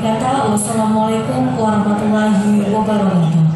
berkata, wassalamualaikum warahmatullahi wabarakatuh.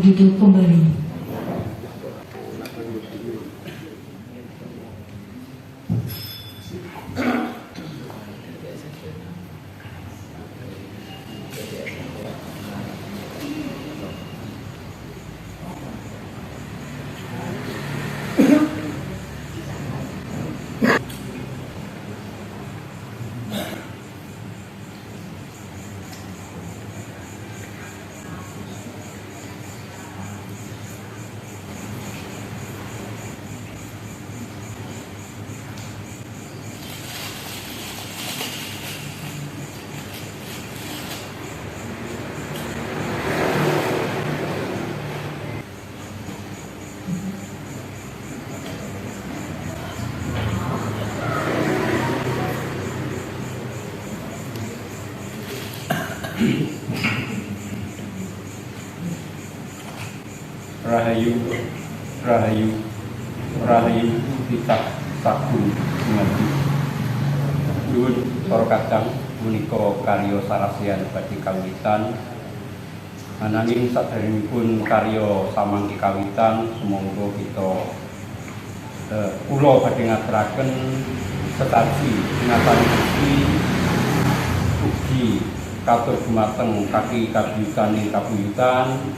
Duduk kembali. Rahayu, Rahayu, Rahayu Pitak Sagung Ngadi. Nuwun para kadang menika karya sarasian badhe kawitan. Ananging sadèrèngipun karya samangke kawitan sumangga kita kula badhe ngaturaken setaji ingatan Gusti ugi katur dumateng kaki kabuyutaning kabuyutan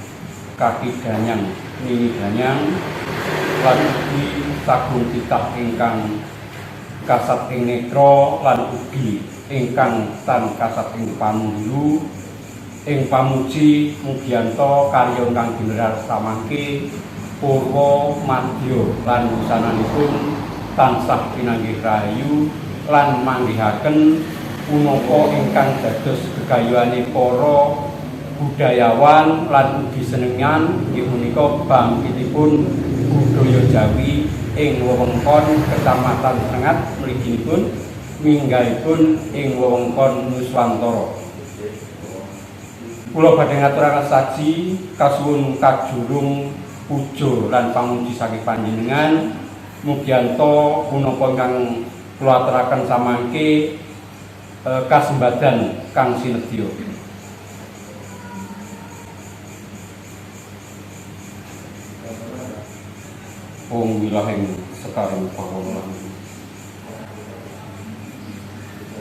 kaki danyang nini danyang lan ugi sagung titah ingkang kasat ing netra lan ugi ingkang tan kasat ing pamungulu ing pamuji mugianto karya ingkang general samangke purwa madya lan wusananipun tansah pinanggih rahayu lan manggihaken punapa ingkang dados gegayuhane para budayawan lan ugi senengan inggih punika bangkitipun budaya Jawi ing wewengkon Kecamatan Sengat mliginipun minggahipun ing wewengkon Nuswantara. Kula badhe ngaturaken saji kasuwun kajurung puja lan pamuji saking panjenengan mugianto punapa ingkang kula aturaken samangke kasembadan kang sinedya. Om wilahing sekarang paholan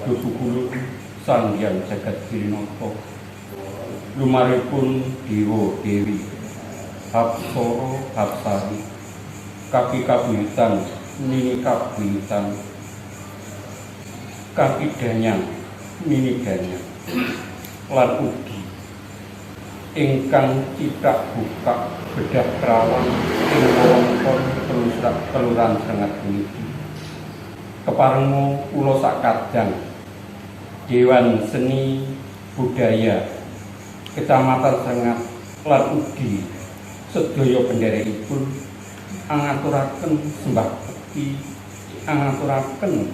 Dusukulu sanghyang jagat kirinata lumaripun dewa dewi Hapsara Hapsari kaki kabuyutan nini kabuyutan kaki danyang nini danyang lan ugi ingkang cithak buka bedah kerawan ing wewengkon Kelurahan Srengat puniki. Keparenga kula sakadang Dewan Seni Budaya Kecamatan Srengat lan ugi sedaya pendherekipun angaturaken sembah bekti, angaturaken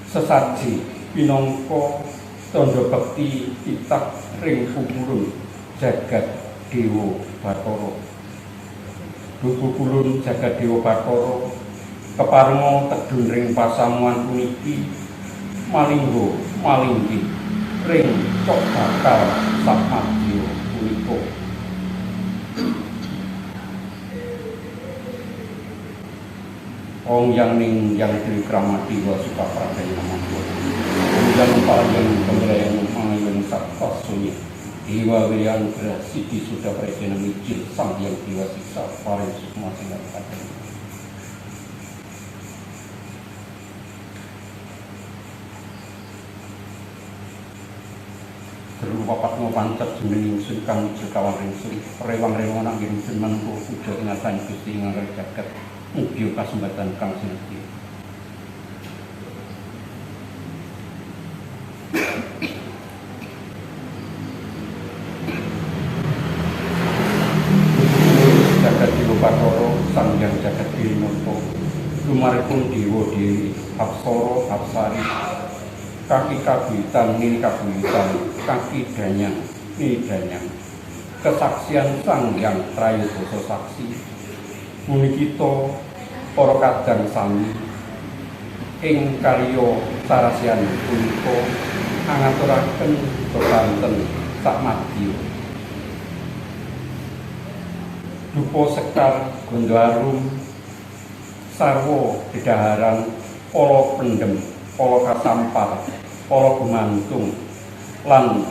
sesaji pinangka tandha bekti titah ring pukulun jagat Dewa Bathara. Pukulun jagat Dewa Bathara keparenga tedhun ring pasamuan puniki malinggo malinggi ring cok bakal samadya punika. Om yang ning yang dikramati wa suka pradaya namaku. Yang paling pembelaan mangayun sakta sunyi. Dewa Wiyang Siti sudah presiden mijil sang yang dewa siksa paring sukma sinar kadang. Berupa patmo pancet jeneng ingsun kang jekawan ringsun rewang-rewang nang ingsun mantu puja ingatan Gusti ingkang jagat mugi kasembatan kang sinebut. Jagat Dewa Bathara sang yang jagat Dinata lumaripun dewa dewi Apsara Apsari kaki kabuitan nini kabuitan kaki danyang nini danyang kesaksian sang yang trayodasa saksi muni kita para kadang sami ing karya sarasian punika angaturaken bebanten sakmadya dupa sekar gondo arum sarwa dedaharan pala pendem pala kasampar pala gumantung lan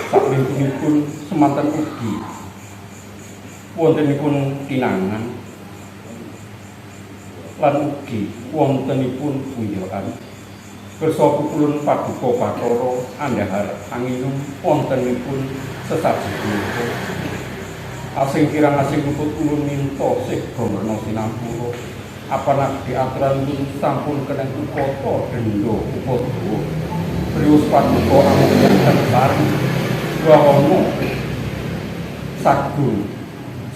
saklintungipun semanten ugi wontenipun tinangan lan ugi wontenipun buyokan kersa pukulun paduka Bathara andhahar anginum wontenipun sesaji punika asing kirang asing luput ulun minta sih gomerno sinampura apanak diaturan sampun keneng ukata denda upadawa prius paduka amung yang sari wahono sagung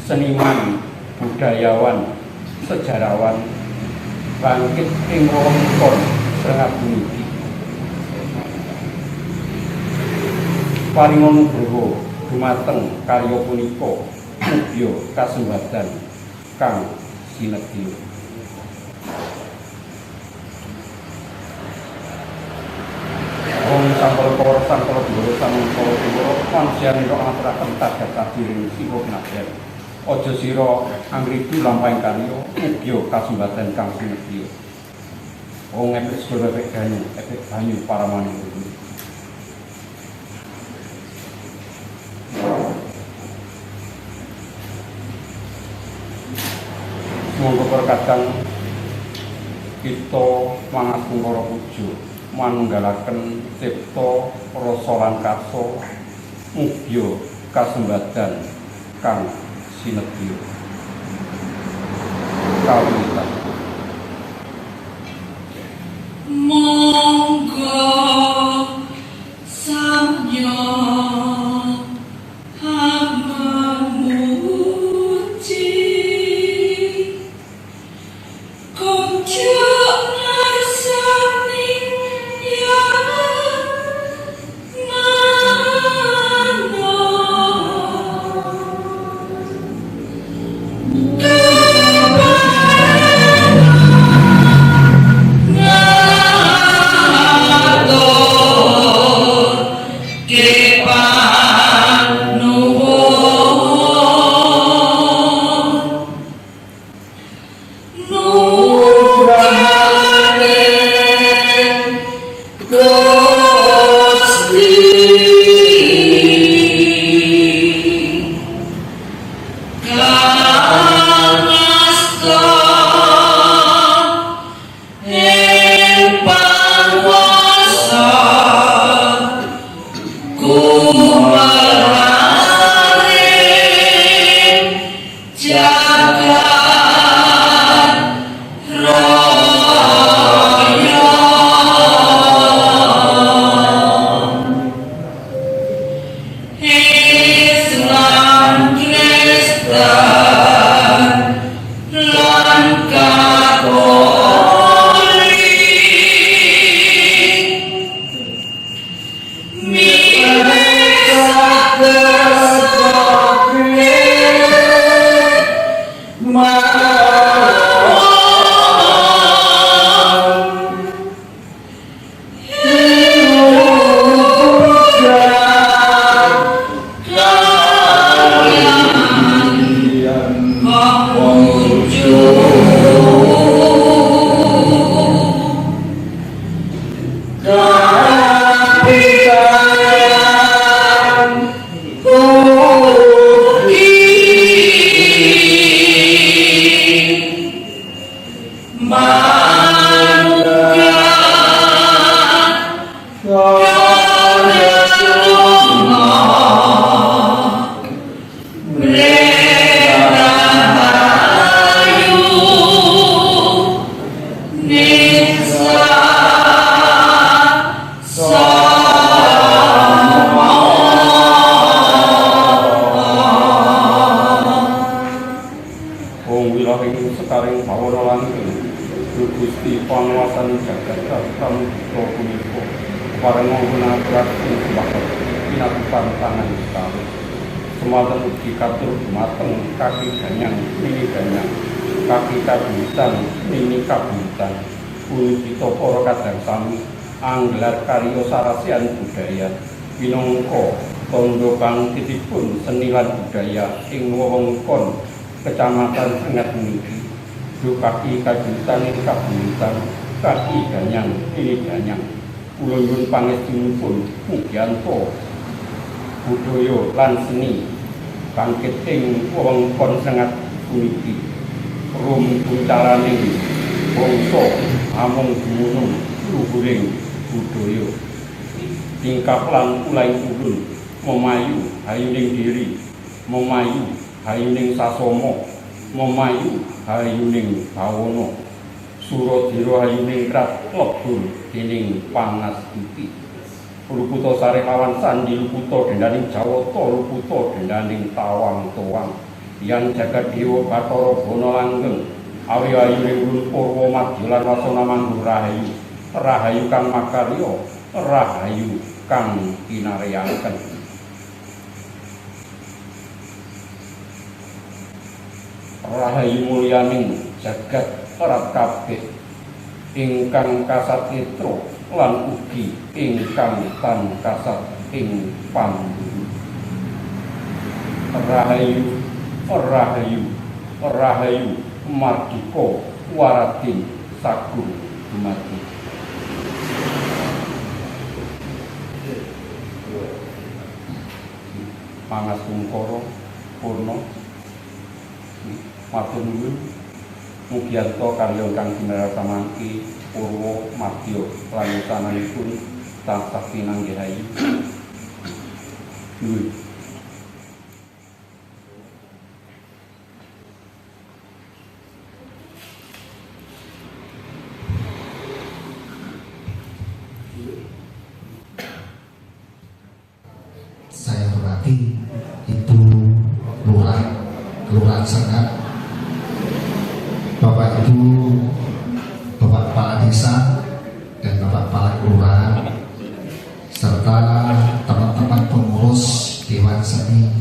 seniman budayawan sejarawan bangkit ing wewengkon Srengat puniki paring nugraha dumateng karya punika mugi kasembatan kang sinebut. Om sampel kawara sampel dhuwur sampel dhuwur panjenengan ro aturaken tagat kadiring sira kinabyan. Aja sira angridu lampahing karya mugi kasembatan kang sinebut. Wong efek segala efek banyu paramane kuwi. Monggo perkadang kita mangatung para puja manunggalaken cipta rasa lan karsa mugi kasembatan kang sinebut. Kawitan monggo samya Kumara Anggelar karya sarasian budaya minangka tandha bangkitipun seni lan budaya ing wewengkon Kecamatan Sengat puniki. Dukaki kajutan ing kabuyutan kaki ganyang ini ganyang kula nyuwun pangestunipun mugianto budaya lan seni bangkit ing wewengkon Sengat puniki rum puncaraning bangsa amung dumunung luhuring budaya tingkah lan ulaing ulun memayu hayuning diri memayu hayuning sasama memayu hayuning bawana suradira hayuning rat lebur dening panas iki luputa sare lawan sandi luputa dendaning jawata luputa dendaning tawang toang yang jagat dewa Bathara Bana langgeng awi hayuning ulun purwa madya lan wasana mandur rahayu rahayu kang makarya rahayu kang kinaryaken rahayu mulyaning jagat erat kabeh ingkang kasat netra lan ugi ingkang tan kasat ing pandhu rahayu rahayu rahayu mardika waratin sagung dumadi Pangasungkara purna matur nuwun mugianto karya kang kinarasa mangki purwa madya lan wusananipun tansah pinanggihayu nuwun. Saya hormati Ibu Kelurahan Sengat, Bapak Ibu, Bapak Kepala Desa dan Bapak Kepala Kelurahan serta teman-teman pengurus Dewan Seni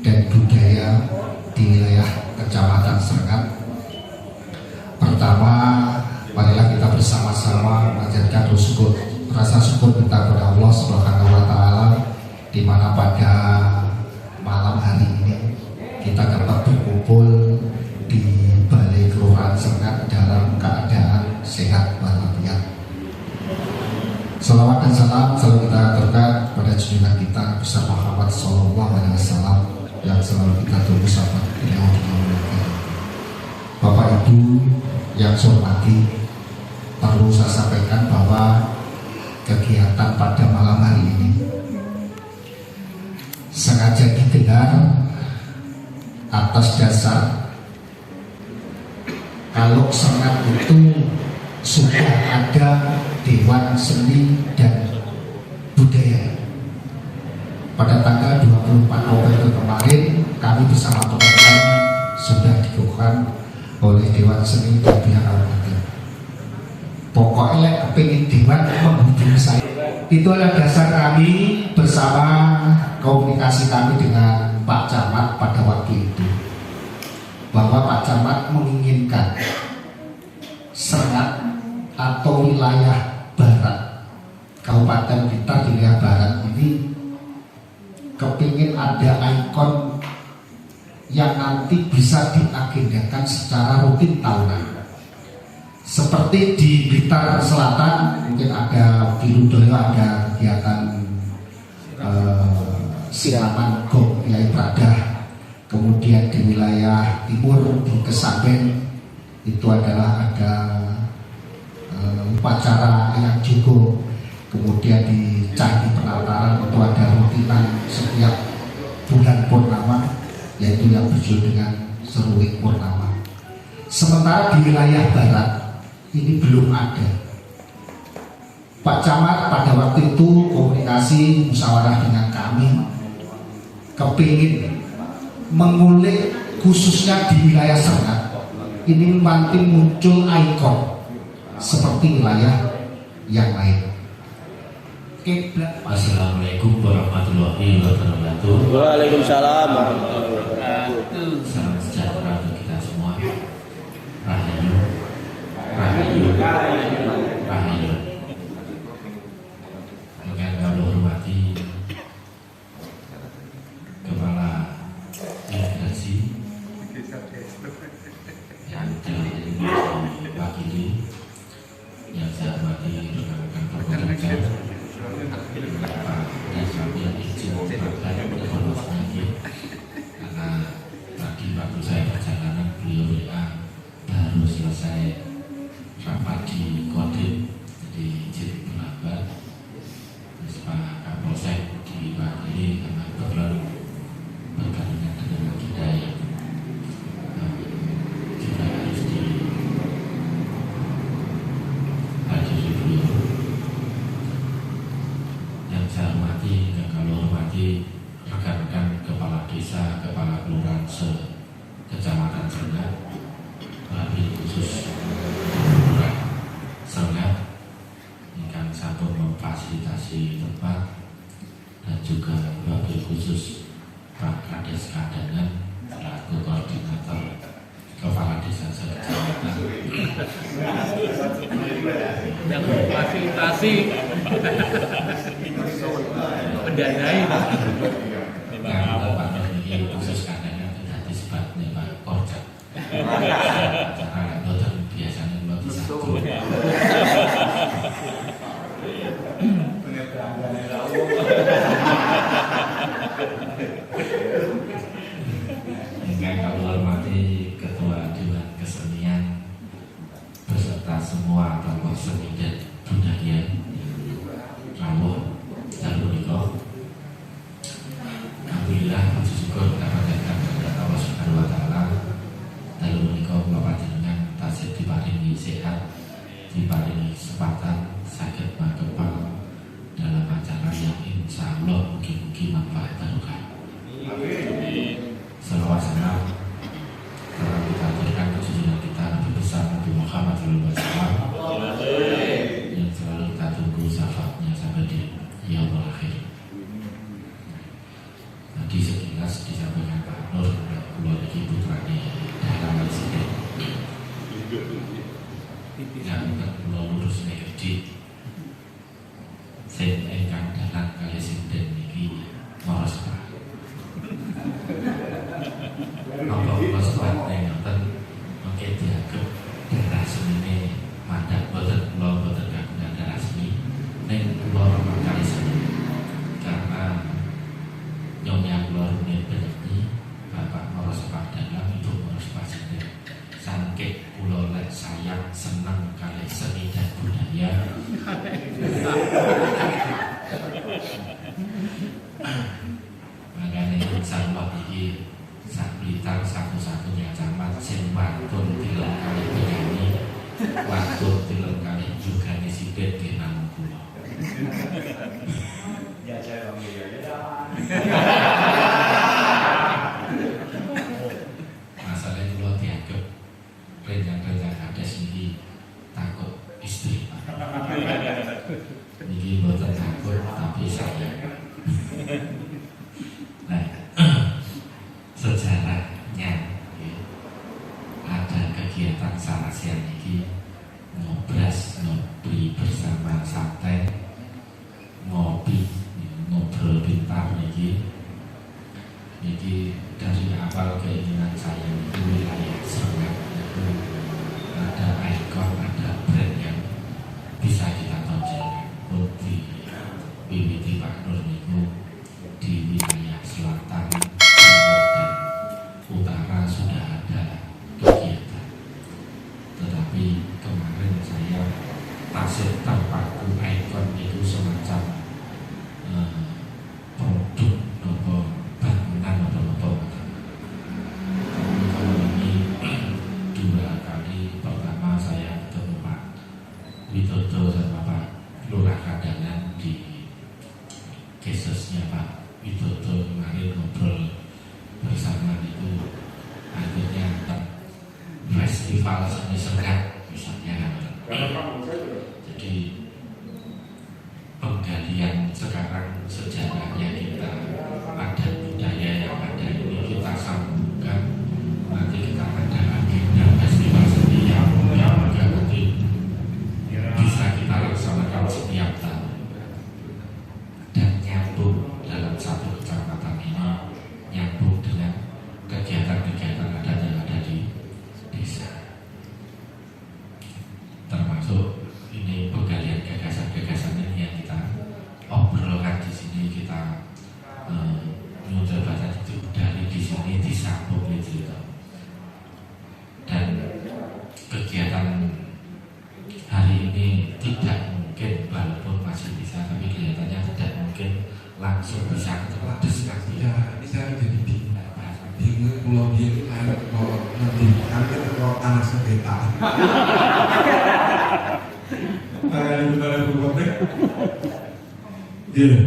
dan Budaya di wilayah Kecamatan Sengat. Pertama, marilah kita bersama-sama menjadikan rasa syukur kita kepada Allah Subhanahu wa Ta'ala, di mana pada malam hari ini kita dapat berkumpul di Balai Kelurahan Sengat dalam keadaan sehat walafiat. Salawat dan salam selalu kita aturkan pada junjungan kita besar Muhammad Sallallahu Alaihi Wasallam yang selalu kita tunggu sampai di akhir. Bapak Ibu yang saya hormati, perlu saya sampaikan bahwa kegiatan pada malam hari ini sengaja digelar atas dasar kalau Sengat itu sudah ada Dewan Seni dan Budaya. Pada tanggal 24 November kemarin kami bersama teman-teman sudah dikukuhkan oleh Dewan Seni dan pihak Kabupaten. Pokoknya kepingin Dewan menghubungi saya. Itu adalah dasar kami bersama komunikasi kami dengan Pak Camat pada waktu itu, bahwa Pak Camat menginginkan Sengat atau wilayah barat Kabupaten Blitar di wilayah barat ini kepingin ada ikon yang nanti bisa diagendakan secara rutin tahunan. Seperti di Blitar Selatan mungkin ada di Ludoyo ada kegiatan siraman gong Yai Pradah. Kemudian di wilayah timur di Kesamben itu adalah ada upacara yang juga. Kemudian di Candi Penataran itu ada rutinan setiap bulan purnama, yaitu yang berjudul dengan Seruling Purnama. Sementara di wilayah barat ini belum ada. Pak Camat pada waktu itu komunikasi musyawarah dengan kami, kepingin mengulik khususnya di wilayah Sengat ini nanti muncul ikon seperti wilayah yang lain. Assalamualaikum warahmatullahi wabarakatuh. Waalaikumsalam warahmatullahi wabarakatuh. Salam sejahtera untuk kita semua. Rahayu, rahayu, rahayu. Dengan kami hormati Kepala Imigrasi yang telah diwakili, yang saya hormati rekan-rekan pekerja. Dan sambil izin berkata evaluasi lagi karena tadi waktu saya perjalanan beliau WA baru selesai rapat di Kodim, jadi izin berlambat. Terus Pak Kapolsek diwakili karena kebetulan berkaitan dengan agenda yang juga harus dihadiri beliau. Yang saya hormati dan kalau hormati rekan-rekan kepala desa, kepala kelurahan se-Kecamatan Sengat, wabil khusus Kelurahan Sengat yang sampun memfasilitasi tempat, dan juga wabil khusus Pak Kades Kadangan selaku koordinator kepala desa se-Kecamatan Yang memfasilitasi mendanai dan Pak Menteri khusus Kadangan tidak disebutnya Pak Korjak acara dokter biasanya belum bisa yang kami hormati Ketua Dewan Kesenian beserta semua tokoh seni dan budaya rawuh dan punika. Alhamdulillah puji syukur kita panjatkan kepada Allah Subhanahu wa taala. Dalu punika kula panjenengan tasih diparingi sehat, diparingi kesempatan saged makepal dalam acara yang insyaallah mugi-mugi manfaat barokah. Salawat salam telah kita berikan kesucian kita Nabi besar Nabi Muhammad SAW yang selalu kita tunggu syafaatnya sampai di yaumul akhir. Tadi sekilas disampaikan Pak Nur keluar dari putranya dalam insiden yang keluar lurus negeri saya ingkang dalam kali insiden ini moros Pak. Nopo kospat nengoten mungkin dianggap daerah seni mandat boten kula boten kagungan daerah seni ning kula kali seni karena nyonya kula rumiyin penyanyi Bapak Moros Padalang Ibu Moros Pasiden saking kula lek sayang seneng kali seni dan budaya makanya insyaallah iki sak Blitar camat satu-satunya camat sing watun tilem kali penyanyi, watun tilem kali juga nisibet di namung kula. Ya saya bang ya. Masalahnya kula dianggap rencang-rencang kades niki takut istri. Niki mboten takut tapi saya. Nah, sejarahnya ya, ada kegiatan sarasian ini ngobras ngopi bersama santai ngopi ngobrol pintar ini dari awal keinginan saya itu wilayah Semarang itu ada ikon, ada brand yang bisa kita tonjolkan. Di Wiwiti Pak Nur niku di wilayah selatan, timur dan utara sudah ada kegiatan. Tetapi kemarin saya tasik terpaku ikon itu semacam produk nopo bangunan nopo. Tapi kalau ini 2 kali, pertama saya ketemu Pak Widodo sama Pak Lurah Kadangan di kesusnya Pak Widodo kemarin ngobrol bersama itu, akhirnya festival seni serat misalnya. Jadi penggalian sekarang sejarahnya kita, ada budaya yang ada ini kita sambungkan. Nanti kita ada agenda festival seni yang juga nanti bisa kita laksanakan setiap tahun dan nyambung dalam satu kecamatan ini, nyambung dengan kegiatan-kegiatan adat yang ada di desa, termasuk ini penggalian gagasan-gagasan ini yang kita obrolkan di sini, kita mencoba itu dari di sini disambung itu. Dan kegiatan hari ini tidak mungkin, walaupun masih bisa, tapi kelihatannya tidak mungkin langsung bisa ketemu nanti. Ya, ini saya jadi bingung. Bingung pulau dia anak kalau nanti kami kalau tanah sengketa. Benar benar. Iya.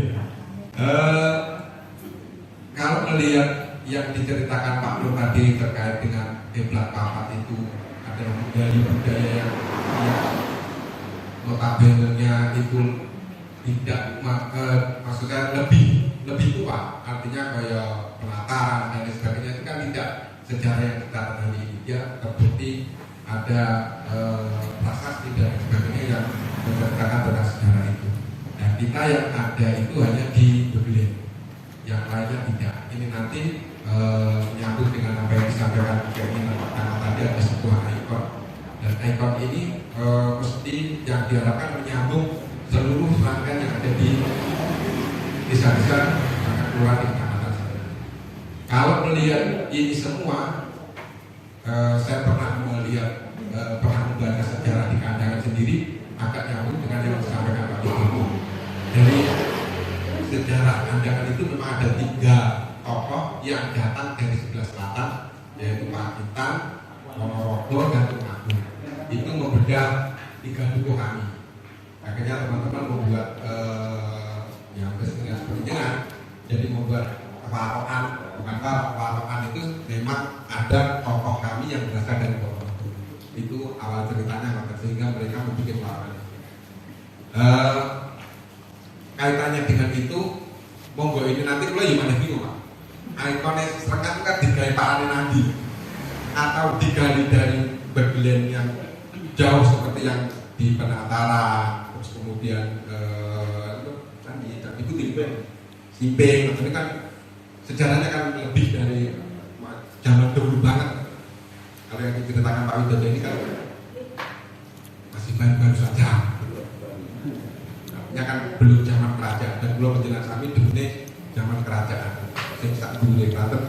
Kalau melihat yang diceritakan Pak Nur tadi terkait dengan kiblat papat itu adalah budaya yang notabene-nya itu tidak maksudnya lebih tua, artinya kayak penataran dan lain sebagainya itu kan tidak sejarah yang kita hari ini. Dia terbukti ada prasasti dan sebagainya yang menceritakan tentang sejarah itu. Dan kita yang ada itu hanya di Bebelen, yang lainnya tidak. Ini nanti nyambung dengan apa yang disampaikan keinginan pertama tadi, ada sebuah ikon, dan ikon ini mesti yang diharapkan menyambung seluruh rangkaian yang ada di desa-desa kelurahan di kecamatan saya. Kalau melihat ini semua, saya pernah melihat, pernah membaca sejarah di Kandangan sendiri, agak nyambung dengan yang disampaikan Pak Ibu. Dari sejarah Kandangan itu memang ada 3 tokoh yang datang dari sebelah selatan, yaitu Pacitan, Ponorogo, dan Tumenggung. Itu membedah 3 dukuh kami. Akhirnya teman-teman membuat yang dengan penjenengan, jadi membuat patokan, bukan patokan itu memang ada tokoh kami yang berasal dari Ponorogo. Itu awal ceritanya, maka sehingga mereka membuat patokan. Kaitannya dengan itu, monggo ini nanti mulai gimana bingung Pak. Ikonnya serangkat itu kan digali parane nanti, atau digali dari Bebelen yang jauh seperti yang di Penataran, terus kemudian itu Simping, ini kan sejarahnya kan lebih dari zaman dulu banget. Kalau yang diceritakan Pak Widodo ini kan masih baru-baru saja. Artinya kan belum zaman kerajaan, dan belum penjelasan kami dulu zaman kerajaan. Saya tak dulu deh Klaten,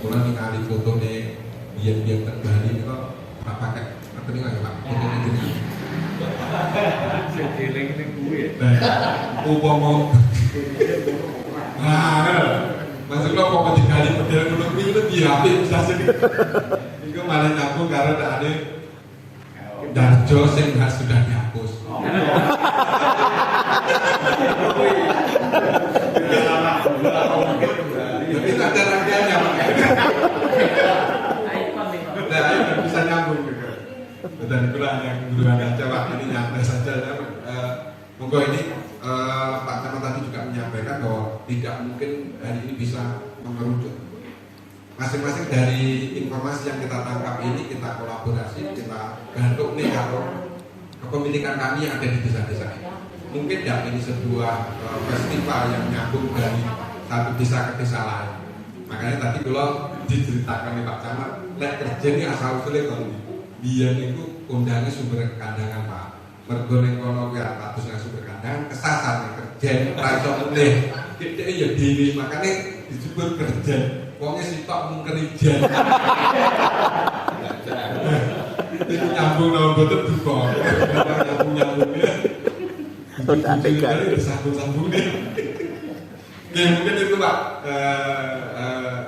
mulai ningali foto nih biar terbalik itu Pak pakai apa nih nggak Pak? Foto ini. Sejeling ini gue. Upama, nah, masuk lo mau digali model menurut itu lebih apik bisa sedikit. Itu malah nyambung karena tak ada Darjo sing sudah dihapus. Tapi itu ada rangkaiannya Pak. Nah, bisa nyambung juga. Dan itulah yang duluan aja Pak, ini nyantai saja. Monggo ini Pak Camat tadi juga menyampaikan bahwa tidak mungkin hari ini bisa mengerucut. Masing-masing dari informasi yang kita tangkap ini kita kolaborasi, kita bantu nih kalau kepemilikan kami yang ada di desa-desa ini. Mungkin tidak ini sebuah festival yang nyambung dari satu desa ke desa lain. Makanya tadi kalau diceritakan oleh Pak Camat, lek kerja ini asal usulnya kalau dia itu kondangan sumber kandangan Pak. Mergo ning kono kuwi atus nang sumber kandangan kesasar ning kerja ora iso meneh. Dhek ya dhewe makane disebut kerja. Wonge sitok mung kerijan. Itu nyambung nang boten duka. Nyambung ya. Sudah ada sambung-sambung deh. Oke, mungkin itu Pak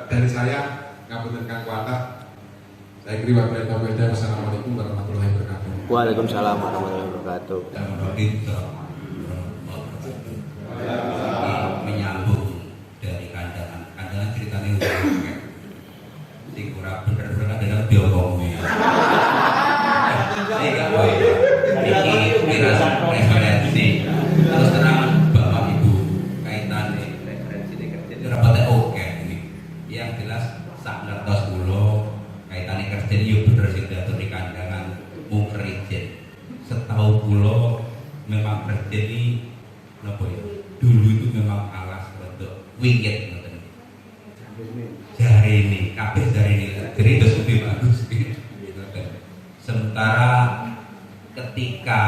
dari saya ngapunten Kang Kuata. Saya kira wabillahi taufiq. Wassalamualaikum warahmatullahi wabarakatuh. Waalaikumsalam warahmatullahi wabarakatuh. Menyambung dari kandangan ceritanya udah sing ora bener-bener adalah biomongnya. Ini referensi terus terang Bapak Ibu kaitan referensi kerja rapatnya oke ini. Yang jelas sak ngertos kula kaitannya kerja ini bener sing diatur di kandangan mung kerja. Setahu kula memang kerja ini napa ya? Dulu itu memang alas untuk wingit ngoten. Jari ini, kabeh jari ini. Jadi itu lebih bagus. Sementara ketika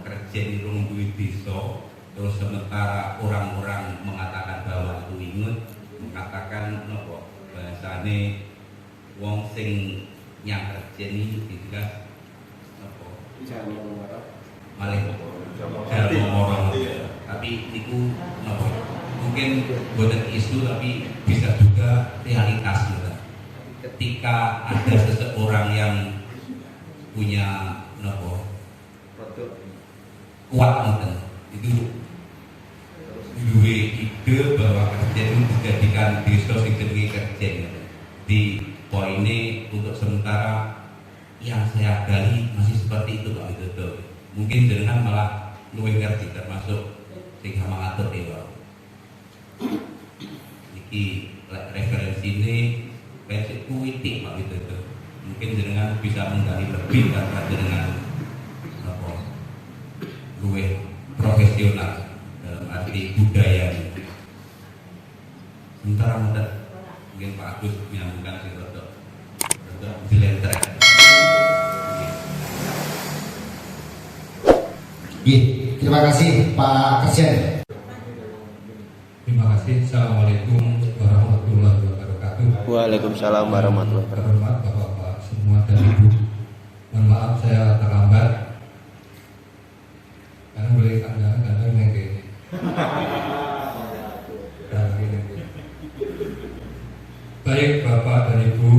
kerja di rumah duit desa, terus sementara orang-orang mengatakan bahwa itu ingut, mengatakan bahasane wong sing yang kerja ini tidak malih jalan orang, tapi itu mungkin bukan isu tapi bisa juga realitas gitu. Ketika ada seseorang yang punya kuat itu duwe ide bahwa kerja itu dijadikan desa sing jenenge kerja di poin ini untuk sementara yang saya gali masih seperti itu Pak Widodo. Mungkin dengan malah luwih ngerti termasuk sing mengatur dewa. Iki referensi ini versi puitik Pak Widodo. Mungkin dengan bisa menggali lebih karena dengan luwih profesional dalam arti budaya ini. Sementara mungkin Pak Agus menyambungkan sing rodok dilentrek. Terima kasih Pak Kasien. Terima kasih. Assalamualaikum warahmatullahi wabarakatuh. Waalaikumsalam warahmatullahi wabarakatuh. Terhormat Bapak-bapak semua dan Ibu. Mohon maaf saya terlambat. Karena boleh kadang-kadang yang kayak ini. Baik Bapak dan Ibu,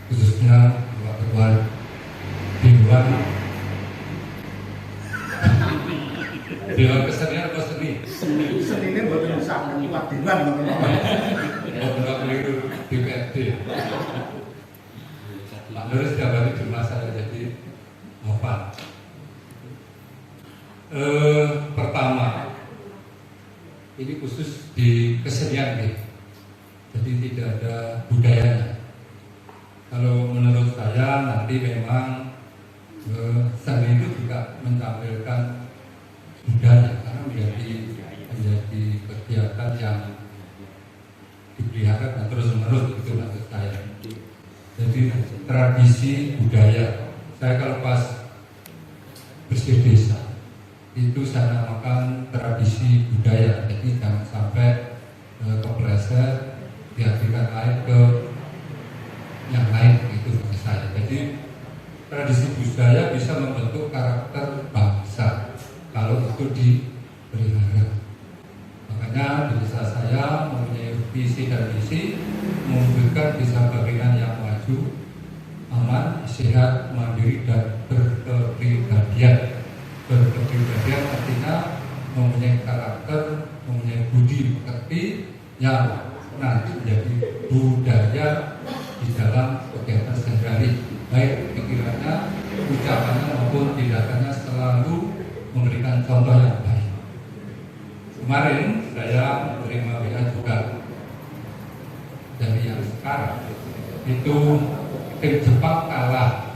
khususnya Bapak Ketua Dewan Kesenian apa seni? Seni ini buatan usaha kuat Dewan teman-teman. Enggak keliru DPRD. Pak Nur setiap hari cuma saya jadi hafal. Pertama, ini khusus di kesenian nih, jadi tidak ada budayanya. Kalau menurut saya nanti memang seni itu juga menampilkan budaya karena menjadi kegiatan yang dipelihara dan terus menerus itu maksud saya. Jadi tradisi budaya. Saya kalau pas bersih desa itu saya namakan tradisi budaya. Jadi jangan sampai kepleset diartikan lain ke yang lain itu bagi saya. Jadi tradisi budaya bisa membentuk karakter bangsa kalau itu dipelihara. Makanya di desa saya mempunyai tradisi mewujudkan desa Bagian yang maju, aman, sehat, mandiri dan berkepribadian. Berkepribadian artinya mempunyai karakter, mempunyai budi pekerti yang nanti menjadi budaya di dalam kegiatan sehari-hari, baik pikirannya, ucapannya maupun tindakannya selalu memberikan contoh yang baik. Kemarin saya menerima WA juga dari yang sekarang itu tim Jepang kalah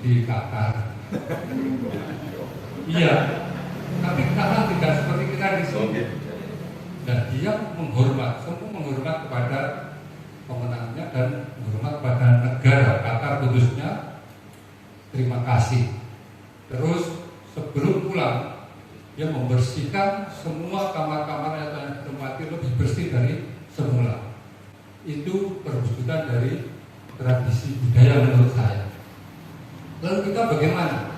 di Qatar. Iya, tapi kalah tidak seperti kita di sini. Dan dia semua menghormat kepada pemenangnya dan menghormat kepada negara Qatar khususnya. Terima kasih. Terus sebelum pulang dia membersihkan semua kamar-kamar yang ditempati lebih bersih dari semula. Itu perwujudan dari tradisi budaya menurut saya. Lalu kita bagaimana?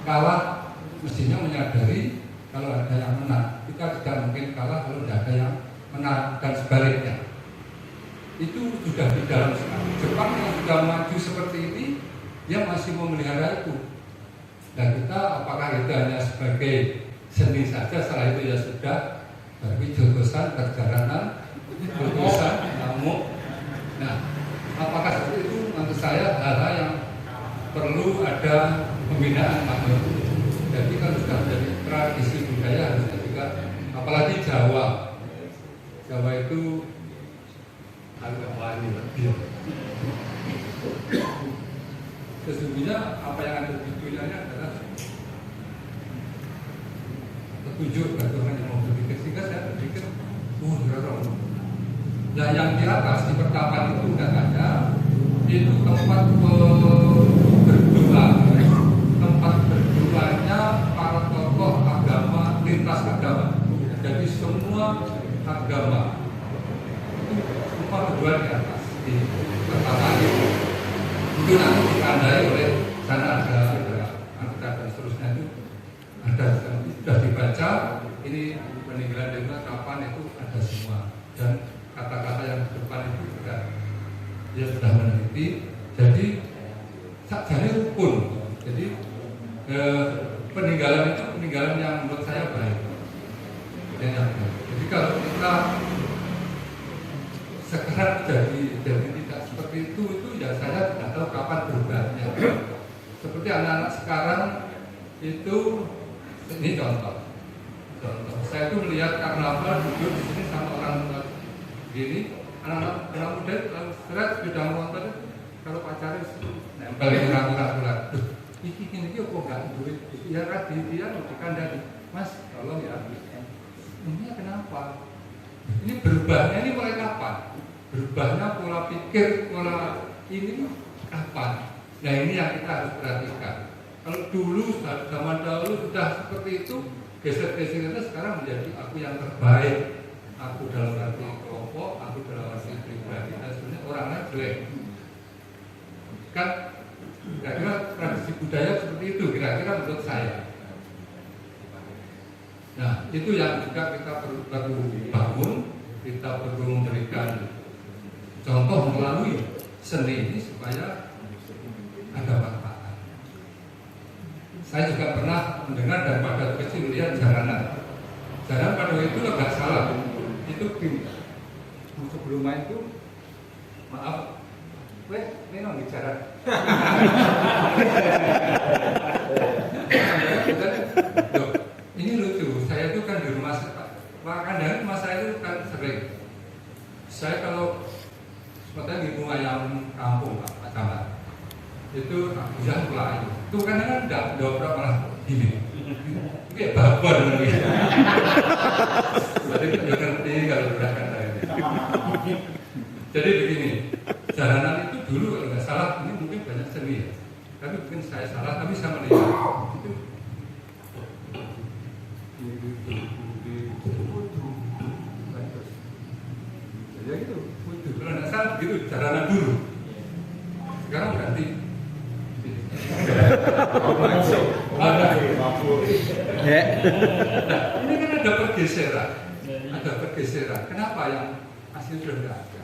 Kalah mestinya menyadari kalau ada yang menang. Kita tidak mungkin kalah kalau tidak ada yang menang dan sebaliknya. Itu sudah di dalam sekali. Jepang yang sudah maju seperti ini, dia masih memelihara itu. Dan kita apakah itu hanya sebagai seni saja, setelah itu ya sudah, tapi jotosan, perjalanan, jotosan, nyamuk. Nah, apakah seperti itu? Menurut saya hal-hal yang perlu ada pembinaan makhluk. Jadi kalau sudah menjadi tradisi budaya harusnya juga, apalagi Jawa. Jawa itu agak wani lebih. Sesungguhnya apa yang ada di dunianya adalah petunjuk bagi orang yang mau berpikir, sehingga saya berpikir, nah yang di atas di pertapan itu tidak ada, itu tempat berdoa, tempat berdoanya para tokoh agama, lintas agama. Jadi semua agama itu semua berdoa di atas di pertapan itu. Itu nanti ditandai oleh sana ada dan seterusnya itu ada sudah dibaca ini peninggalan desa kapan itu ada semua dan kata-kata yang di depan itu juga dia sudah meneliti. Jadi sakjane rukun. Jadi peninggalan itu peninggalan yang menurut saya baik. Jadi kalau kita sekarang jadi tidak seperti itu ya saya tidak tahu kapan berubahnya. Seperti anak-anak sekarang itu, ini contoh. Saya itu melihat karnaval duduk di sini sama orang tua gini, anak-anak muda kalau seret sudah nonton kalau pacarnya nempel di kurang-kurang. Ini kok nggak duit? Ya kan dia dikandani, Mas tolong ya. Ini kenapa? Ini berubahnya ini mulai kapan? Berubahnya pola pikir, pola ini kapan? Nah ini yang kita harus perhatikan. Kalau dulu zaman dahulu sudah seperti itu, geser-geser itu sekarang menjadi aku yang terbaik. Aku dalam arti kelompok, aku dalam arti pribadi, dan sebenarnya orang lain jelek. Kan kira-kira tradisi budaya seperti itu kira-kira menurut saya. Nah itu yang juga kita perlu bangun. Kita perlu memberikan contoh melalui seni ini supaya ada manfaat. Saya juga pernah mendengar dan pada kecil lihat jaranan. Jaranan pada itu nggak salah. Itu sebelum main itu maaf, memang bicara. Ini lucu. Saya itu kan di rumah kadang rumah saya itu kan sering. Saya kalau seperti di rumah yang kampung Pak Camat itu bisa mulai. Itu kan enggak dobra malah gini. Kayak babon gitu. Berarti tidak ngerti kalau udah kata ini. Jadi begini, jalanan itu dulu kalau nggak salah ini mungkin banyak seni ya. Tapi mungkin saya salah, tapi saya melihat itu ya gitu, kalau nggak salah begitu jalanan dulu. Sekarang berarti ini kan ada pergeseran. Kenapa yang aslinya sudah tidak ada.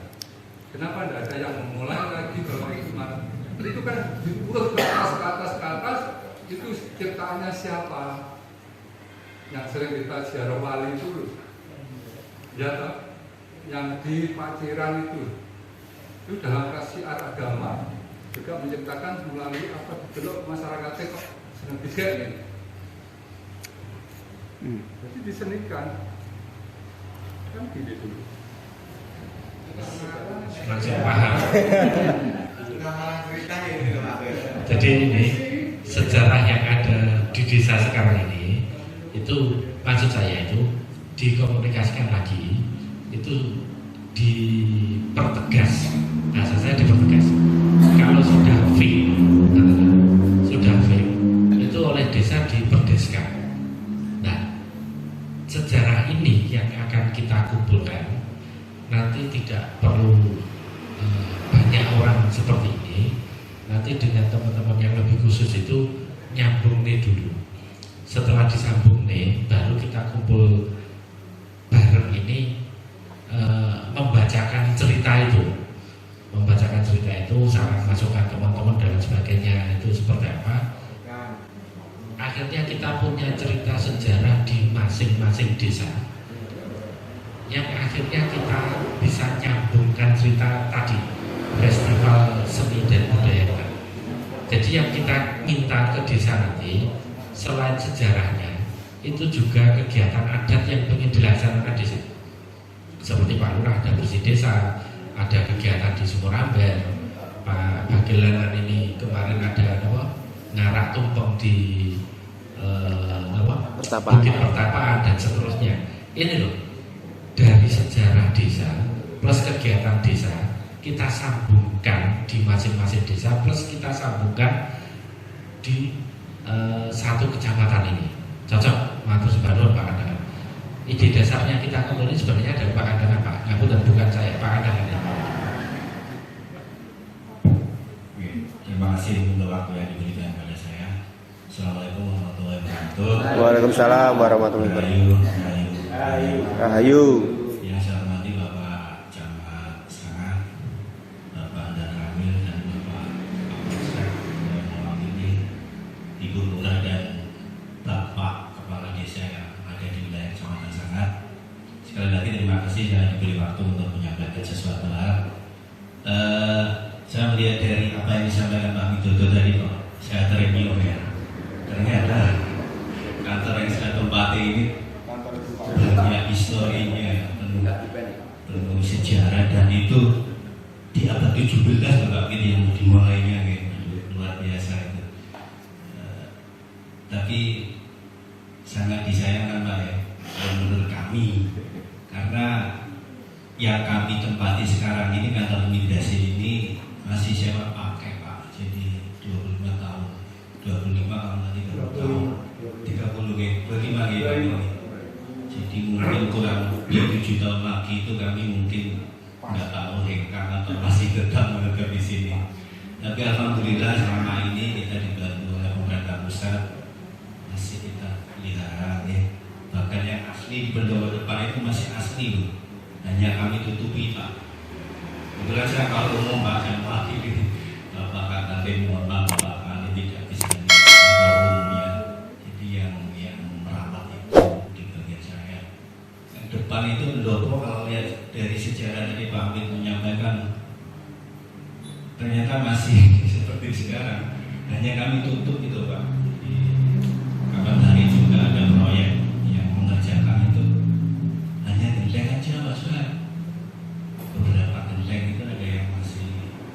Kenapa tidak ada yang memulai lagi bahwa itu kan diurut ke atas, itu ciptaannya siapa? Yang sering kita ziarah wali itu, ya toh? Yang di Paciran itu dalam syiar agama juga menciptakan melalui apa belok masyarakatnya kok senang bijak ini. Jadi disenikan kan gitu dulu. Langsung paham. Jadi ini sejarah yang ada di desa sekarang ini itu maksud saya itu dikomunikasikan lagi, itu dipertegas, bahasa saya dipertegas. Kalau sudah fix itu oleh desa diperdeskan. Nah, sejarah ini yang akan kita kumpulkan. Nanti tidak perlu banyak orang seperti ini. Nanti dengan teman-teman yang lebih khusus itu nyambung nih dulu. Setelah disambung nih, baru kita kumpul bareng ini membacakan cerita itu, saran masukan teman-teman dan sebagainya itu seperti apa. Akhirnya kita punya cerita sejarah di masing-masing desa, yang akhirnya kita bisa nyambungkan cerita tadi festival seni dan budaya. Jadi yang kita minta ke desa nanti selain sejarahnya itu juga kegiatan adat yang ingin dilaksanakan di sini. Seperti Pak Lurah ada bersih desa, ada kegiatan di Sumuramber, Pak Bagelanan ini kemarin ada ngarak tumpeng di Bukit Pertapaan dan seterusnya. Ini loh, dari sejarah desa plus kegiatan desa kita sambungkan di masing-masing desa plus kita sambungkan di satu kecamatan ini. Cocok, matur sembahun Pak Kandangan. Ide dasarnya kita kumpul ini sebenarnya dari Pak Kandangan, Pak. Ngapunten, bukan saya, Pak Kandangan. Terima kasih untuk waktu yang diberikan kepada saya. Assalamualaikum warahmatullahi wabarakatuh. Waalaikumsalam warahmatullahi wabarakatuh. Rahayu. Yang saya hormati Bapak Camat Sangat, Bapak Andar Kamil dan Bapak Kapolsek yang mewakili Ibu Lurah dan Bapak Kepala Desa yang ada di wilayah Kecamatan Sangat. Sekali lagi terima kasih saya diberi waktu untuk menyampaikan sesuatu hal. Saya melihat dari apa yang disampaikan Pak Widodo tadi, Pak, saya terenyuh ya. Ternyata kantor yang saya tempati ini banyak historinya, penuh sejarah, dan itu di abad 17 Bapak gitu yang dimulainya gitu, luar biasa itu. Tapi sangat disayangkan Pak ya, menurut kami, karena yang kami tempati sekarang ini kantor imigrasi ini masih sewa pakai Pak, jadi 25 tahun, 25 kalau nanti 30 tahun, 30 25 gitu. Jadi mungkin kurang 7 tahun lagi itu kami mungkin nggak tahu hengkang atau masih tetap menetap di sini. Tapi alhamdulillah selama ini kita dibantu oleh pemerintah pusat, masih kita pelihara ya. Bahkan yang asli di pendopo depan itu masih asli loh, hanya kami tutupi Pak. Kebetulan saya kalau umum Pak, saya mewakili Bapak Katalim, mohon maaf Bapak kali tidak bisa umumnya. Jadi yang merawat itu di bagian saya. Yang depan itu pendopo kalau lihat dari sejarah tadi Pak Amin menyampaikan, ternyata masih seperti sekarang. Hanya kami tutup itu Pak. Di kapan hari juga ada proyek yang mengerjakan itu. Hanya genteng aja Pak Suhan. Beberapa genteng itu ada yang masih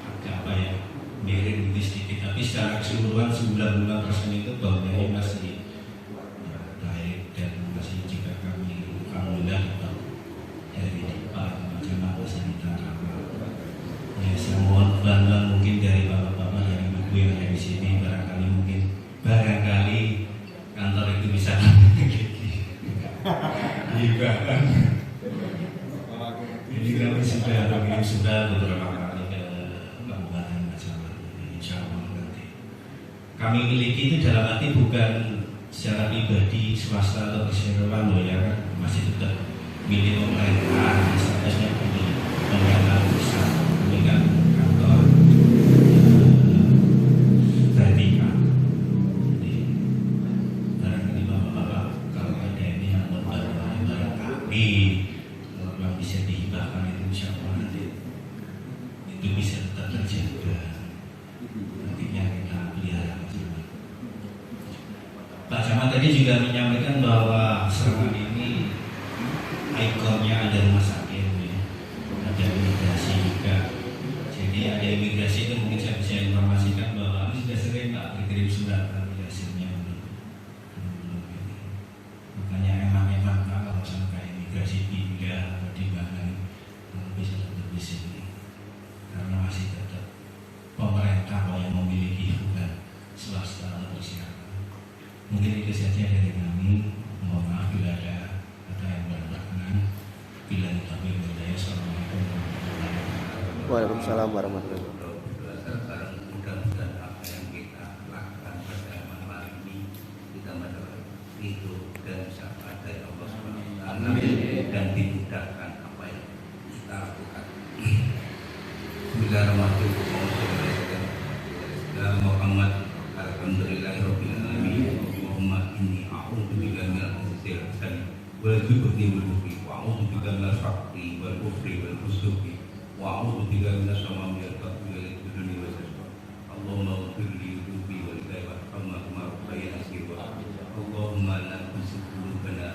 agak apa ya, miring gitu sedikit. Tapi secara keseluruhan 90% itu bangunannya masih baik dan masih juga kami alhamdulillah dari Pak Camat masih ditangkap. Ya, saya mohon bantuan mungkin dari bapak-bapak dan ibu yang ada di sini, barangkali kantor itu bisa dibahkan. Jadi kami sudah mengirim surat beberapa kali ke Kabupaten Camat, insya Allah nanti. Kami miliki itu dalam arti bukan secara pribadi, swasta atau perseroan loh ya kan, masih tetap milik pemerintah, statusnya milik. pemerintahan pusat, ini kan kantor vertikal. Jadi barangkali bapak-bapak kalau ada ini yang barangkali kalau yang bisa dihibahkan itu insya Allah nanti itu bisa tetap terjaga. Nantinya kita pelihara bersama. Pak Camat tadi juga menyampaikan bahwa Serangan ini ikonnya ada rumah sakit, ya. Ada imigrasi juga. Jadi ada imigrasi itu mungkin saya bisa informasikan bahwa sudah sering Pak dikirim surat hasilnya belum ini. Makanya emang Pak kalau sampai imigrasi pindah atau di mana bisa tetap di sini karena masih tetap pemerintah yang memiliki bukan swasta atau siapa. Mungkin itu saja dari kami. Mohon maaf bila ada kata yang berkenan. Bila kami berdaya. Assalamualaikum warahmatullahi wabarakatuh. Waalaikumsalam warahmatullahi wabarakatuh. Mudah-mudahan apa yang kita lakukan pada malam ini kita mendapat ridho dan syafaat dari Allah SWT dan dimudahkan apa yang kita lakukan. Bismillahirrahmanirrahim. Muhammad alhamdulillahirabbil alamin. Allahumma inni a'udzu bika minal khubuthi wal khaba'thi wal kufri wa a'udzu bika minal faqri wal kufri wal fusuqi wa a'udzu bika minas samami wal faqri wal judni wal jasad. Allahumma ighfir li dhunubi wal khaybati kama rabbayani saghira. Allahumma la tuzigh qulubana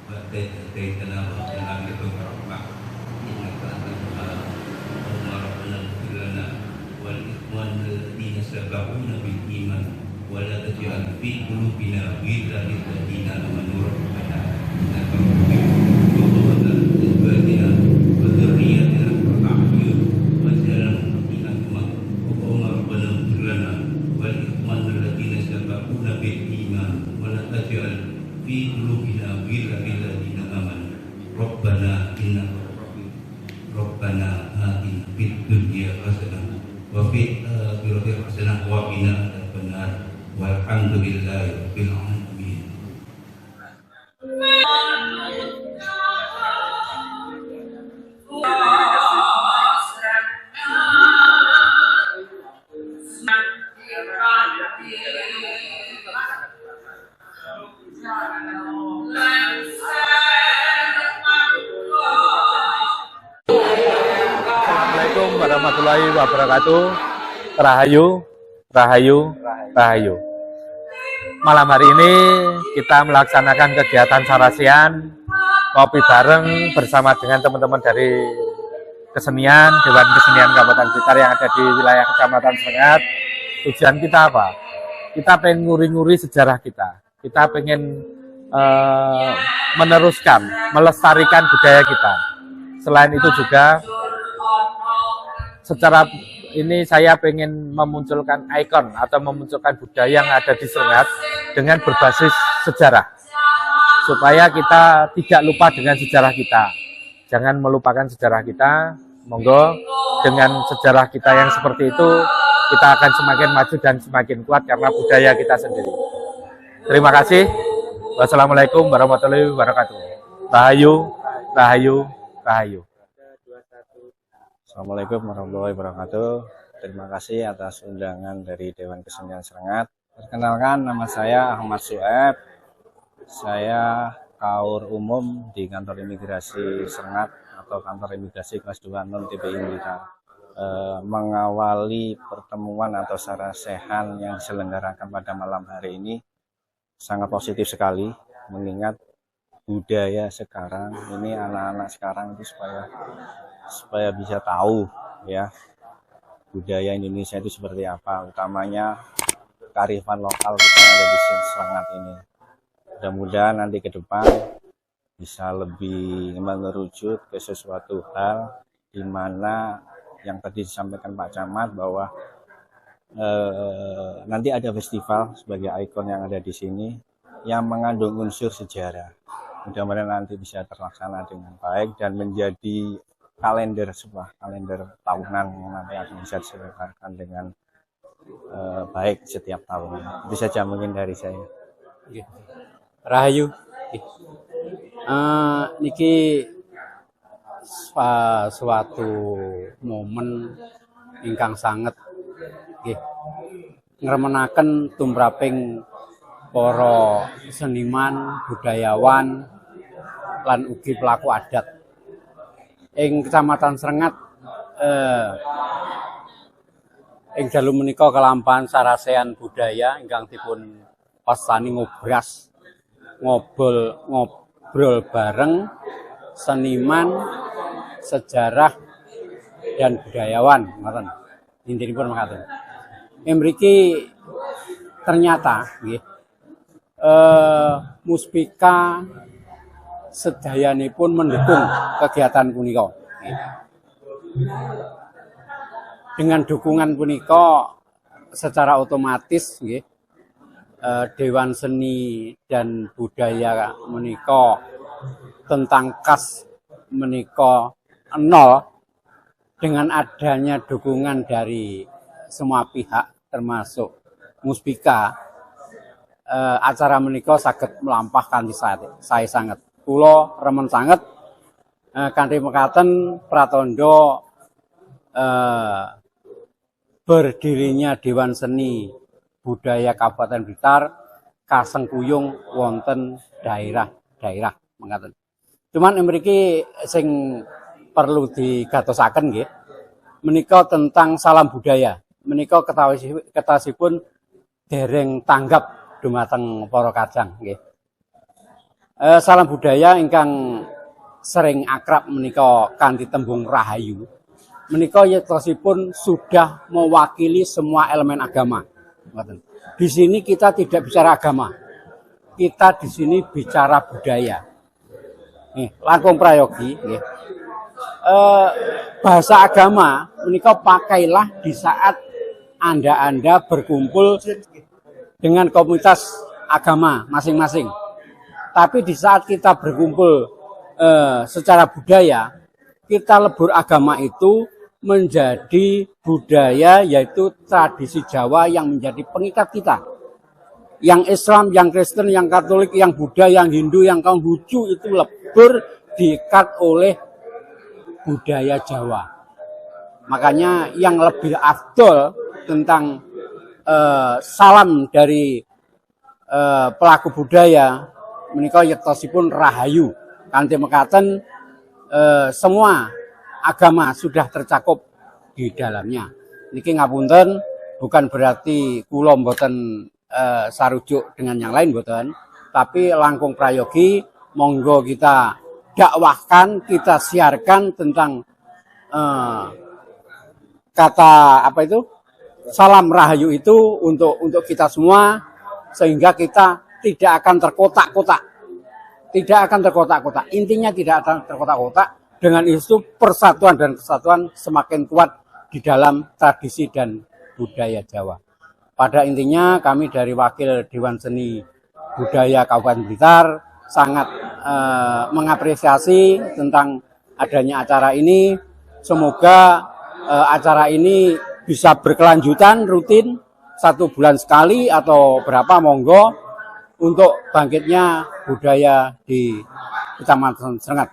ba'da idh hadaytana wa hab lana min ladunka rahmah innaka antal wahhab. Allahumma rabbana ighfir lana wal ikhwana alladziina sabaquna bil iman wa la taj'al fi qulubina ghillan lil ladzina amanu rabbana innaka ra'ufur rahim. Wa dzurriyyatina qurrata a'yun waj'alna muttaqina imama. Allahumma rabbana ighfir lana wal ikhwana alladziina sabaquna bil iman wa la taj'al fi qulubina ghillan lil ladzina amanu rabbana innaka ra'ufur rahim. Rabbana atina fid dunya hasanah wa fil akhirati hasanah wa qina adzabannar. Walhamdulillahi rabbil alamin. Assalamualaikum warahmatullahi wabarakatuh. Rahayu, rahayu, rahayu. Malam hari ini kita melaksanakan kegiatan sarasian kopi bareng bersama dengan teman-teman dari kesenian, Dewan Kesenian Kabupaten Blitar yang ada di wilayah Kecamatan Serengat. Tujuan kita apa? Kita pengen nguri-nguri sejarah kita. Kita pengen meneruskan, melestarikan budaya kita. Selain itu juga secara ini saya pengen memunculkan ikon atau memunculkan budaya yang ada di Serengat dengan berbasis sejarah. Supaya kita tidak lupa dengan sejarah kita. Jangan melupakan sejarah kita. Monggo dengan sejarah kita yang seperti itu, kita akan semakin maju dan semakin kuat karena budaya kita sendiri. Terima kasih. Wassalamualaikum warahmatullahi wabarakatuh. Rahayu, rahayu, rahayu. Assalamualaikum warahmatullahi wabarakatuh. Terima kasih atas undangan dari Dewan Kesenian Serengat. Perkenalkan, nama saya Ahmad Sueb. Saya kaur umum di kantor imigrasi Serengat atau kantor imigrasi kelas 2 non TPI Blitar. Mengawali pertemuan atau sarasehan yang diselenggarakan pada malam hari ini sangat positif sekali, mengingat budaya sekarang ini, anak-anak sekarang itu supaya bisa tahu ya budaya Indonesia itu seperti apa, utamanya kearifan lokal kita yang ada di Serengat ini. Mudah-mudahan nanti ke depan bisa lebih mengerucut ke sesuatu hal di mana yang tadi disampaikan Pak Camat bahwa nanti ada festival sebagai ikon yang ada di sini yang mengandung unsur sejarah. Mudah-mudahan nanti bisa terlaksana dengan baik dan menjadi sebuah kalender tahunan yang nanti akan bisa diselenggarakan dengan baik setiap tahun. Itu saja mungkin dari saya. Rahayu. Niki suatu momen ingkang sanget nggih ngremenaken tumraping para seniman, budayawan lan ugi pelaku adat ing Kecamatan Srengat ing dalu menika kelampahan sarasehan budaya ingkang dipun wastani ngobras ngobrol bareng seniman, sejarah dan budayawan ngoten. Intinipun mekaten. Mriki ternyata nggih Muspika sedayanipun mendukung kegiatan punika. Dengan dukungan punika secara otomatis nggih Dewan Seni dan Budaya menika tentang kas menika nol dengan adanya dukungan dari semua pihak termasuk Muspika acara menika saged melampah kanthi sae sanget. Kula remen sanget kanthi mekaten pratandha berdirinya Dewan Seni Budaya Kabupaten Blitar kasengkuyung wonten daerah-daerah mekaten. Cuman mriki sing perlu digatosaken nggih menika tentang salam budaya. Menika ketawasipun dereng tanggap dumateng para kajang nggih. Salam budaya ingkang sering akrab menika kanthi tembung rahayu. Menika yektosipun sudah mewakili semua elemen agama. Di sini kita tidak bicara agama. Kita di sini bicara budaya. Nih, langkung prayogi nggih. Bahasa agama menika pakailah di saat Anda berkumpul dengan komunitas agama masing-masing. Tapi di saat kita berkumpul secara budaya, kita lebur agama itu menjadi budaya, yaitu tradisi Jawa yang menjadi pengikat kita. Yang Islam, yang Kristen, yang Katolik, yang Buddha, yang Hindu, yang Konghucu itu lebur diikat oleh budaya Jawa. Makanya yang lebih afdol tentang salam dari pelaku budaya menika yektosipun rahayu. Kanthi mekaten semua agama sudah tercakup di dalamnya. Niki ngapunten, bukan berarti kula mboten sarujuk dengan yang lain mboten, tapi langkung prayogi monggo kita dakwahkan, kita siarkan tentang kata apa itu? Salam rahayu itu untuk kita semua sehingga kita tidak akan terkotak-kotak. Tidak akan terkotak-kotak. Intinya tidak akan terkotak-kotak. Dengan itu persatuan dan kesatuan semakin kuat di dalam tradisi dan budaya Jawa. Pada intinya kami dari wakil Dewan Seni Budaya Kabupaten Blitar sangat mengapresiasi tentang adanya acara ini. Semoga acara ini bisa berkelanjutan rutin 1 bulan sekali atau berapa monggo untuk bangkitnya budaya di Kecamatan Srengat.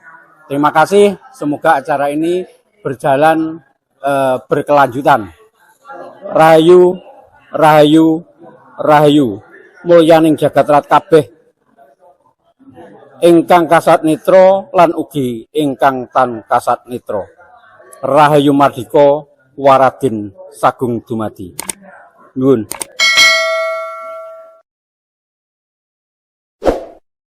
Terima kasih, semoga acara ini berjalan berkelanjutan. Rahayu, rahayu, rahayu. Mulyaning jagatrat kabeh ingkang kasat nitra lan ugi ingkang tan kasat nitra. Rahayu mardika waradin sagung dumadi. Nuwun.